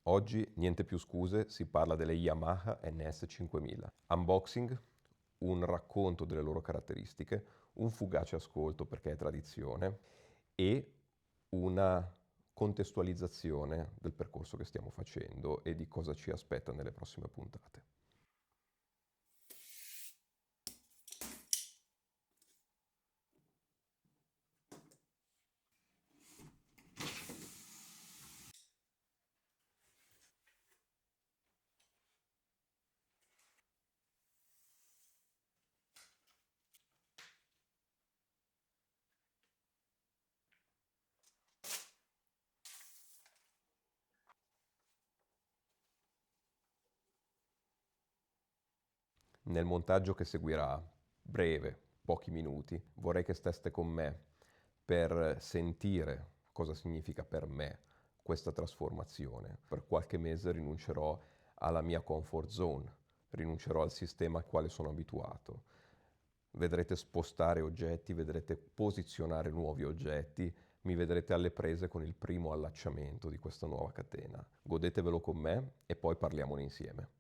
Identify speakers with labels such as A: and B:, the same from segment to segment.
A: Oggi niente più scuse, si parla delle Yamaha NS5000. Unboxing, un racconto delle loro caratteristiche, un fugace ascolto perché è tradizione e una contestualizzazione del percorso che stiamo facendo e di cosa ci aspetta nelle prossime puntate. Nel montaggio che seguirà, breve, pochi minuti, vorrei che steste con me per sentire cosa significa per me questa trasformazione. Per qualche mese rinuncerò alla mia comfort zone, rinuncerò al sistema al quale sono abituato. Vedrete spostare oggetti, vedrete posizionare nuovi oggetti, mi vedrete alle prese con il primo allacciamento di questa nuova catena. Godetevelo con me e poi parliamone insieme.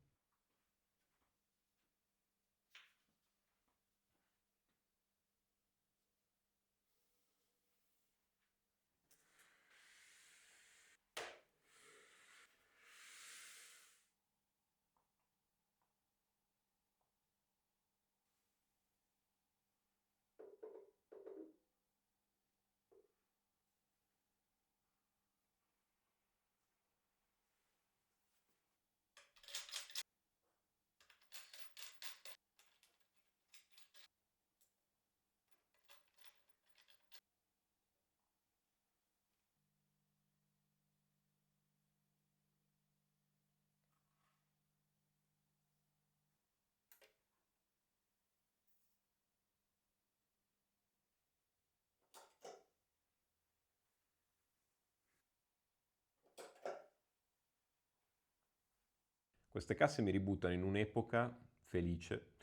A: Queste casse mi ributtano in un'epoca felice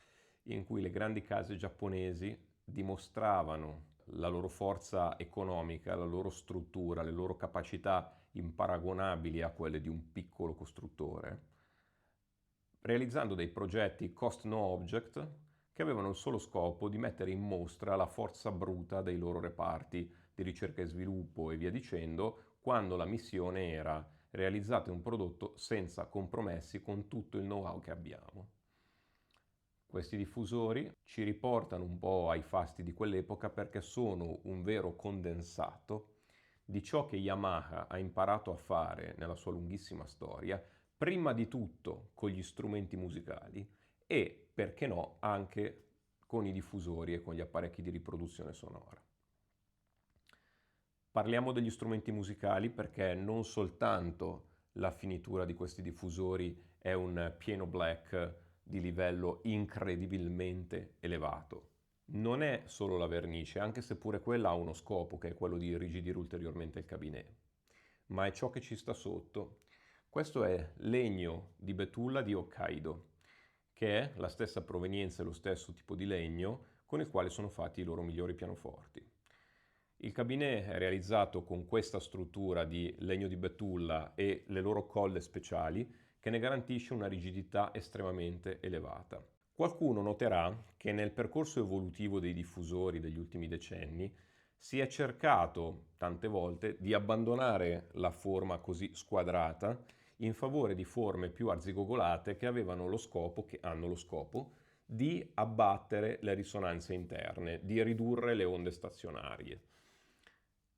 A: in cui le grandi case giapponesi dimostravano la loro forza economica, la loro struttura, le loro capacità imparagonabili a quelle di un piccolo costruttore, realizzando dei progetti cost no object che avevano il solo scopo di mettere in mostra la forza bruta dei loro reparti di ricerca e sviluppo e via dicendo, quando la missione era realizzate un prodotto senza compromessi con tutto il know-how che abbiamo. Questi diffusori ci riportano un po' ai fasti di quell'epoca perché sono un vero condensato di ciò che Yamaha ha imparato a fare nella sua lunghissima storia, prima di tutto con gli strumenti musicali e, perché no, anche con i diffusori e con gli apparecchi di riproduzione sonora. Parliamo degli strumenti musicali perché non soltanto la finitura di questi diffusori è un pieno black di livello incredibilmente elevato. Non è solo la vernice, anche se pure quella ha uno scopo, che è quello di irrigidire ulteriormente il cabinet, ma è ciò che ci sta sotto. Questo è legno di betulla di Hokkaido, che è la stessa provenienza e lo stesso tipo di legno con il quale sono fatti i loro migliori pianoforti. Il cabinett è realizzato con questa struttura di legno di betulla e le loro colle speciali che ne garantisce una rigidità estremamente elevata. Qualcuno noterà che nel percorso evolutivo dei diffusori degli ultimi decenni si è cercato tante volte di abbandonare la forma così squadrata in favore di forme più arzigogolate che avevano lo scopo, che hanno lo scopo, di abbattere le risonanze interne, di ridurre le onde stazionarie.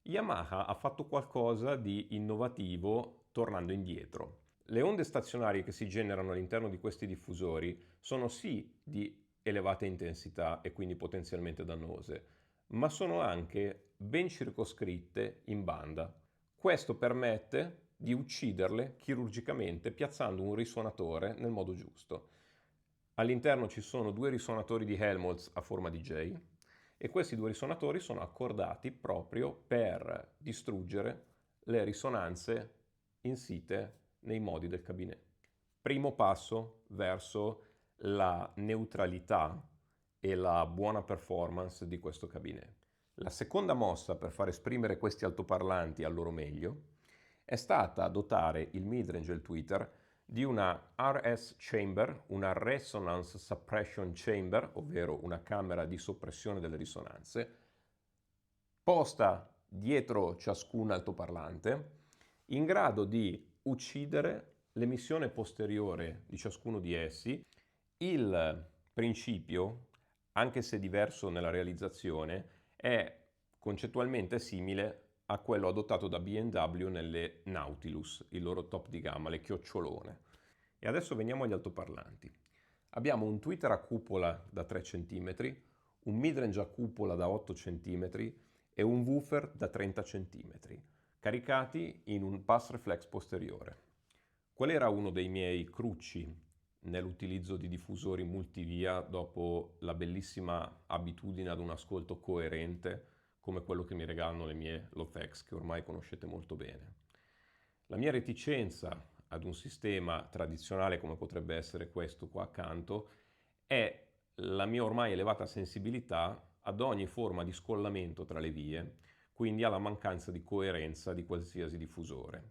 A: Yamaha ha fatto qualcosa di innovativo tornando indietro. Le onde stazionarie che si generano all'interno di questi diffusori sono sì di elevata intensità e quindi potenzialmente dannose, ma sono anche ben circoscritte in banda. Questo permette di ucciderle chirurgicamente piazzando un risuonatore nel modo giusto. All'interno ci sono due risuonatori di Helmholtz a forma di J e questi due risuonatori sono accordati proprio per distruggere le risonanze insite nei modi del cabinett. Primo passo verso la neutralità e la buona performance di questo cabinett. La seconda mossa per far esprimere questi altoparlanti al loro meglio è stata dotare il midrange e il tweeter di una RS chamber, una Resonance Suppression Chamber, ovvero una camera di soppressione delle risonanze, posta dietro ciascun altoparlante, in grado di uccidere l'emissione posteriore di ciascuno di essi. Il principio, anche se diverso nella realizzazione, è concettualmente simile a quello adottato da B&W nelle Nautilus, il loro top di gamma, le chiocciolone. E adesso veniamo agli altoparlanti. Abbiamo un tweeter a cupola da 3 cm, un midrange a cupola da 8 cm e un woofer da 30 cm, caricati in un pass reflex posteriore. Qual era uno dei miei crucci nell'utilizzo di diffusori multivia dopo la bellissima abitudine ad un ascolto coerente come quello che mi regalano le mie Lovex, che ormai conoscete molto bene? La mia reticenza ad un sistema tradizionale come potrebbe essere questo qua accanto è la mia ormai elevata sensibilità ad ogni forma di scollamento tra le vie, quindi alla mancanza di coerenza di qualsiasi diffusore.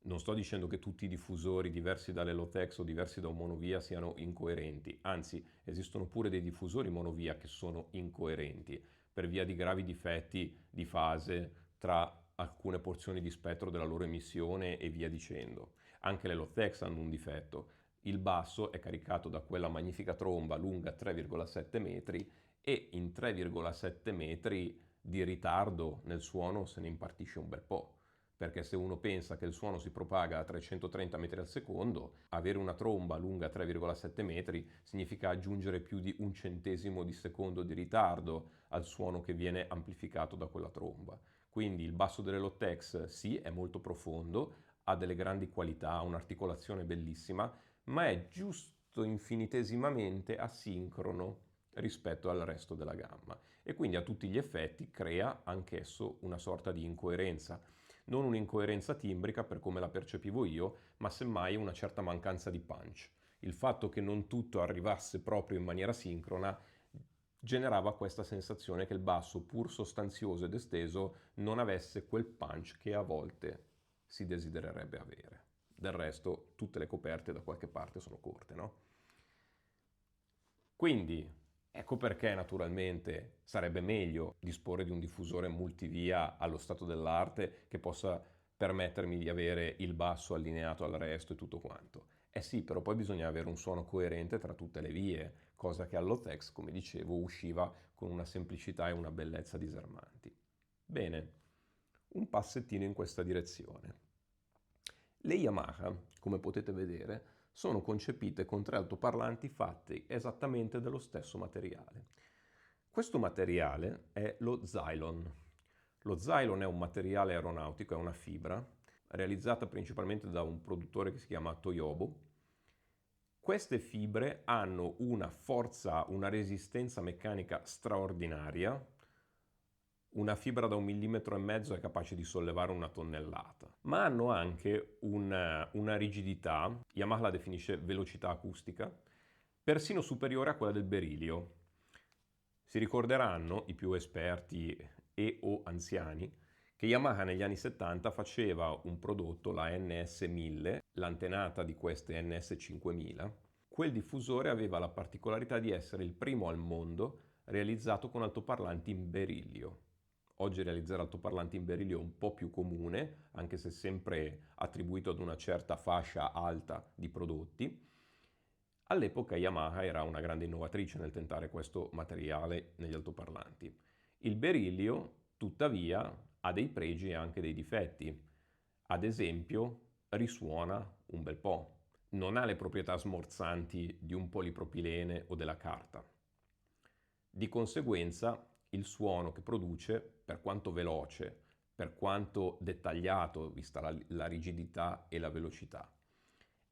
A: Non sto dicendo che tutti i diffusori diversi dalle Lotex o diversi da un monovia siano incoerenti, anzi esistono pure dei diffusori monovia che sono incoerenti per via di gravi difetti di fase tra alcune porzioni di spettro della loro emissione e via dicendo. Anche le Lotex hanno un difetto: il basso è caricato da quella magnifica tromba lunga 3,7 metri e in 3,7 metri di ritardo nel suono se ne impartisce un bel po'. Perché se uno pensa che il suono si propaga a 330 metri al secondo, avere una tromba lunga 3,7 metri significa aggiungere più di un centesimo di secondo di ritardo al suono che viene amplificato da quella tromba. Quindi il basso delle Lotex sì, è molto profondo, ha delle grandi qualità, ha un'articolazione bellissima, ma è giusto infinitesimamente asincrono rispetto al resto della gamma e quindi a tutti gli effetti crea anch'esso una sorta di incoerenza. Non un'incoerenza timbrica per come la percepivo io, ma semmai una certa mancanza di punch. Il fatto che non tutto arrivasse proprio in maniera sincrona generava questa sensazione che il basso, pur sostanzioso ed esteso, non avesse quel punch che a volte si desidererebbe avere. Del resto, tutte le coperte da qualche parte sono corte, no? Quindi, ecco perché naturalmente sarebbe meglio disporre di un diffusore multivia allo stato dell'arte che possa permettermi di avere il basso allineato al resto e tutto quanto. Eh sì, però poi bisogna avere un suono coerente tra tutte le vie, cosa che all'Otex, come dicevo, usciva con una semplicità e una bellezza disarmanti. Bene, un passettino in questa direzione. Le Yamaha, come potete vedere, sono concepite con 3 altoparlanti fatti esattamente dello stesso materiale. Questo materiale è lo Zylon. Lo Zylon è un materiale aeronautico, è una fibra, realizzata principalmente da un produttore che si chiama Toyobo. Queste fibre hanno una forza, una resistenza meccanica straordinaria. Una fibra da 1,5 mm è capace di sollevare 1 tonnellata, ma hanno anche una rigidità, Yamaha la definisce velocità acustica, persino superiore a quella del berilio. Si ricorderanno i più esperti e o anziani che Yamaha negli anni 70 faceva un prodotto, la NS1000, l'antenata di queste NS5000. Quel diffusore aveva la particolarità di essere il primo al mondo realizzato con altoparlanti in berilio. Oggi realizzare altoparlanti in berilio è un po' più comune, anche se sempre attribuito ad una certa fascia alta di prodotti. All'epoca Yamaha era una grande innovatrice nel tentare questo materiale negli altoparlanti. Il berilio, tuttavia, ha dei pregi e anche dei difetti. Ad esempio, risuona un bel po'. Non ha le proprietà smorzanti di un polipropilene o della carta. Di conseguenza, il suono che produce, per quanto veloce, per quanto dettagliato, vista la rigidità e la velocità,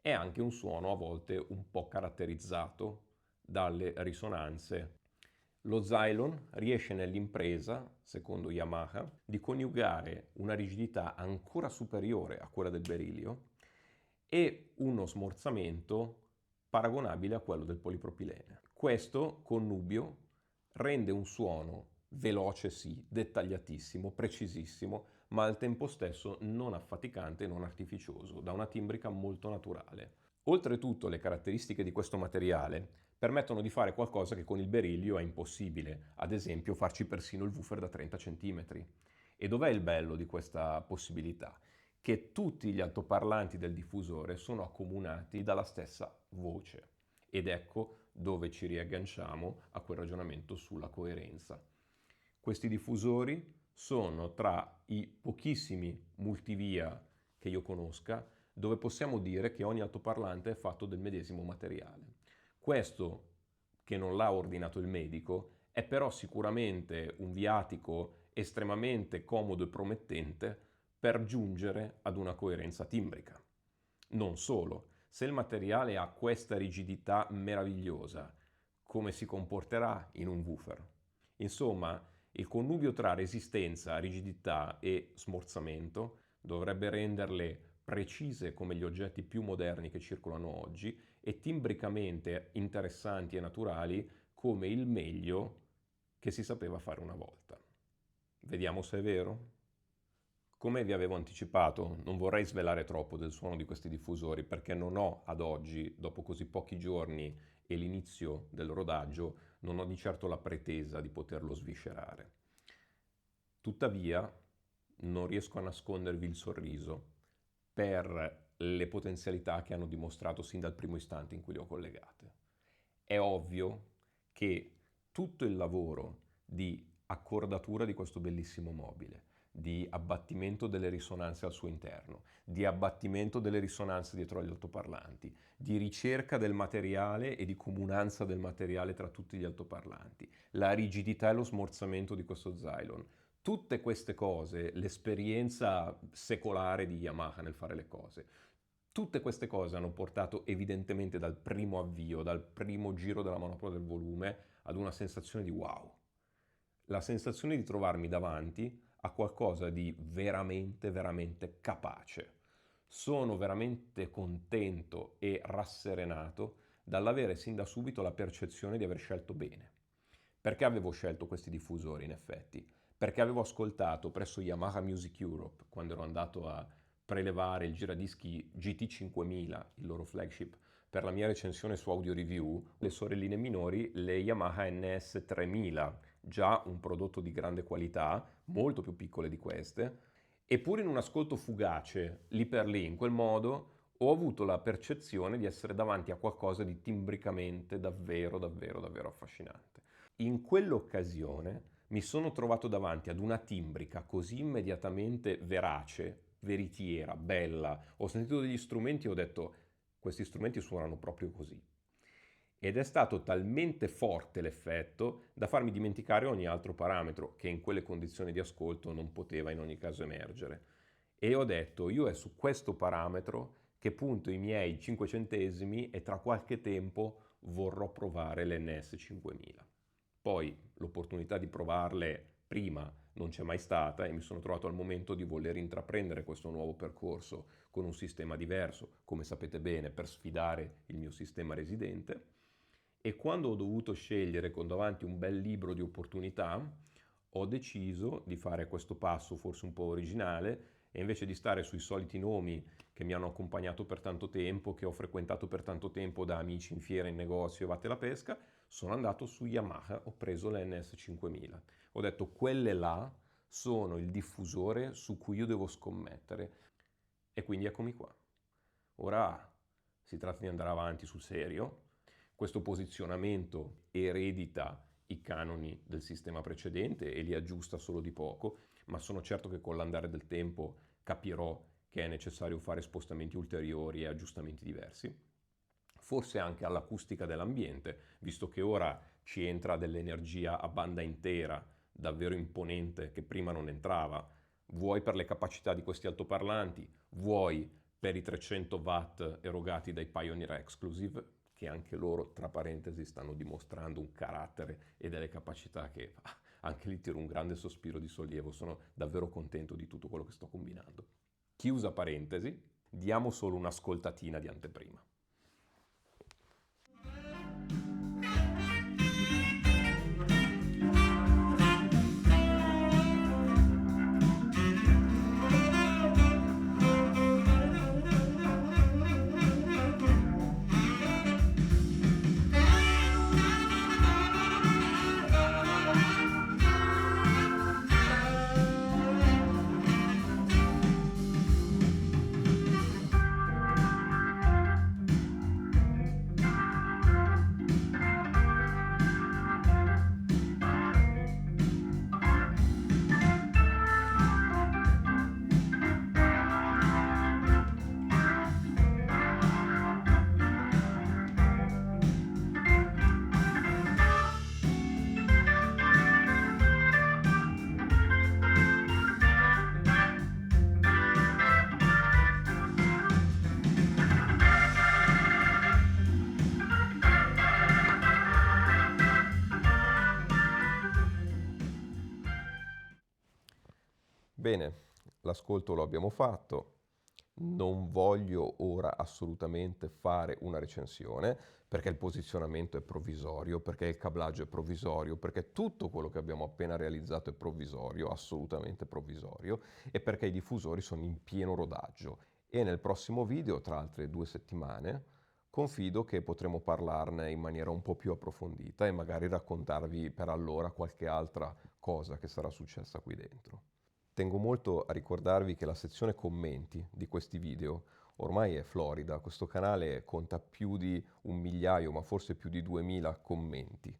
A: è anche un suono a volte un po' caratterizzato dalle risonanze. Lo Zylon riesce nell'impresa, secondo Yamaha, di coniugare una rigidità ancora superiore a quella del berilio e uno smorzamento paragonabile a quello del polipropilene. Questo connubio rende un suono veloce sì, dettagliatissimo, precisissimo, ma al tempo stesso non affaticante e non artificioso, da una timbrica molto naturale. Oltretutto, le caratteristiche di questo materiale permettono di fare qualcosa che con il berillio è impossibile, ad esempio farci persino il woofer da 30 cm. E dov'è il bello di questa possibilità? Che tutti gli altoparlanti del diffusore sono accomunati dalla stessa voce. Ed ecco dove ci riagganciamo a quel ragionamento sulla coerenza. Questi diffusori sono tra i pochissimi multivia che io conosca dove possiamo dire che ogni altoparlante è fatto del medesimo materiale. Questo, che non l'ha ordinato il medico, è però sicuramente un viatico estremamente comodo e promettente per giungere ad una coerenza timbrica. Non solo, se il materiale ha questa rigidità meravigliosa, come si comporterà in un woofer? Insomma, il connubio tra resistenza, rigidità e smorzamento dovrebbe renderle precise come gli oggetti più moderni che circolano oggi e timbricamente interessanti e naturali come il meglio che si sapeva fare una volta. Vediamo se è vero? Come vi avevo anticipato, non vorrei svelare troppo del suono di questi diffusori perché non ho ad oggi, dopo così pochi giorni e l'inizio del rodaggio, non ho di certo la pretesa di poterlo sviscerare. Tuttavia, non riesco a nascondervi il sorriso per le potenzialità che hanno dimostrato sin dal primo istante in cui le ho collegate. È ovvio che tutto il lavoro di accordatura di questo bellissimo mobile, di abbattimento delle risonanze al suo interno, di abbattimento delle risonanze dietro agli altoparlanti, di ricerca del materiale e di comunanza del materiale tra tutti gli altoparlanti, la rigidità e lo smorzamento di questo Zylon. Tutte queste cose, l'esperienza secolare di Yamaha nel fare le cose, tutte queste cose hanno portato evidentemente dal primo avvio, dal primo giro della manopola del volume, ad una sensazione di wow. La sensazione di trovarmi davanti a qualcosa di veramente, veramente capace. Sono veramente contento e rasserenato dall'avere sin da subito la percezione di aver scelto bene. Perché avevo scelto questi diffusori, in effetti? Perché avevo ascoltato presso Yamaha Music Europe, quando ero andato a prelevare il giradischi GT5000, il loro flagship, per la mia recensione su Audio Review, le sorelline minori, le Yamaha NS3000, già un prodotto di grande qualità, molto più piccole di queste, eppure in un ascolto fugace, lì per lì, in quel modo, ho avuto la percezione di essere davanti a qualcosa di timbricamente davvero, davvero, davvero affascinante. In quell'occasione mi sono trovato davanti ad una timbrica così immediatamente verace, veritiera, bella. Ho sentito degli strumenti e ho detto, questi strumenti suonano proprio così. Ed è stato talmente forte l'effetto da farmi dimenticare ogni altro parametro che in quelle condizioni di ascolto non poteva in ogni caso emergere. E ho detto, io è su questo parametro che punto i miei 5 centesimi e tra qualche tempo vorrò provare l'NS 5000. Poi l'opportunità di provarle prima non c'è mai stata e mi sono trovato al momento di voler intraprendere questo nuovo percorso con un sistema diverso, come sapete bene, per sfidare il mio sistema residente. E quando ho dovuto scegliere con davanti un bel libro di opportunità, ho deciso di fare questo passo forse un po' originale e invece di stare sui soliti nomi che mi hanno accompagnato per tanto tempo, che ho frequentato per tanto tempo da amici in fiera, in negozio e vatte la pesca, sono andato su Yamaha, ho preso l'NS 5000. Ho detto quelle là sono il diffusore su cui io devo scommettere e quindi eccomi qua. Ora si tratta di andare avanti sul serio. Questo posizionamento eredita i canoni del sistema precedente e li aggiusta solo di poco, ma sono certo che con l'andare del tempo capirò che è necessario fare spostamenti ulteriori e aggiustamenti diversi. Forse anche all'acustica dell'ambiente, visto che ora ci entra dell'energia a banda intera, davvero imponente, che prima non entrava, vuoi per le capacità di questi altoparlanti, vuoi per i 300 watt erogati dai Pioneer Exclusive, che anche loro, tra parentesi, stanno dimostrando un carattere e delle capacità che anche lì tiro un grande sospiro di sollievo, sono davvero contento di tutto quello che sto combinando. Chiusa parentesi, diamo solo un'ascoltatina di anteprima. Bene, l'ascolto lo abbiamo fatto. Non voglio ora assolutamente fare una recensione perché il posizionamento è provvisorio, perché il cablaggio è provvisorio, perché tutto quello che abbiamo appena realizzato è provvisorio, assolutamente provvisorio, e perché i diffusori sono in pieno rodaggio. E nel prossimo video, tra altre 2 settimane, confido che potremo parlarne in maniera un po' più approfondita e magari raccontarvi per allora qualche altra cosa che sarà successa qui dentro. Tengo molto a ricordarvi che la sezione commenti di questi video ormai è florida, questo canale conta più di 1 migliaio, ma forse più di 2000 commenti,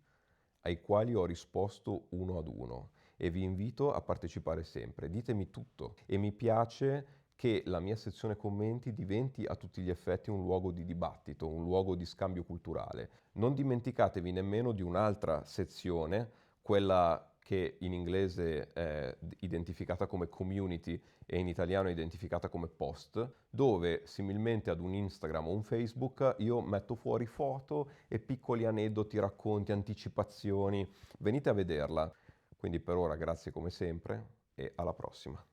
A: ai quali ho risposto uno ad uno e vi invito a partecipare sempre. Ditemi tutto e mi piace che la mia sezione commenti diventi a tutti gli effetti un luogo di dibattito, un luogo di scambio culturale. Non dimenticatevi nemmeno di un'altra sezione, quella che in inglese è identificata come community e in italiano è identificata come post, dove similmente ad un Instagram o un Facebook io metto fuori foto e piccoli aneddoti, racconti, anticipazioni. Venite a vederla. Quindi per ora grazie come sempre e alla prossima.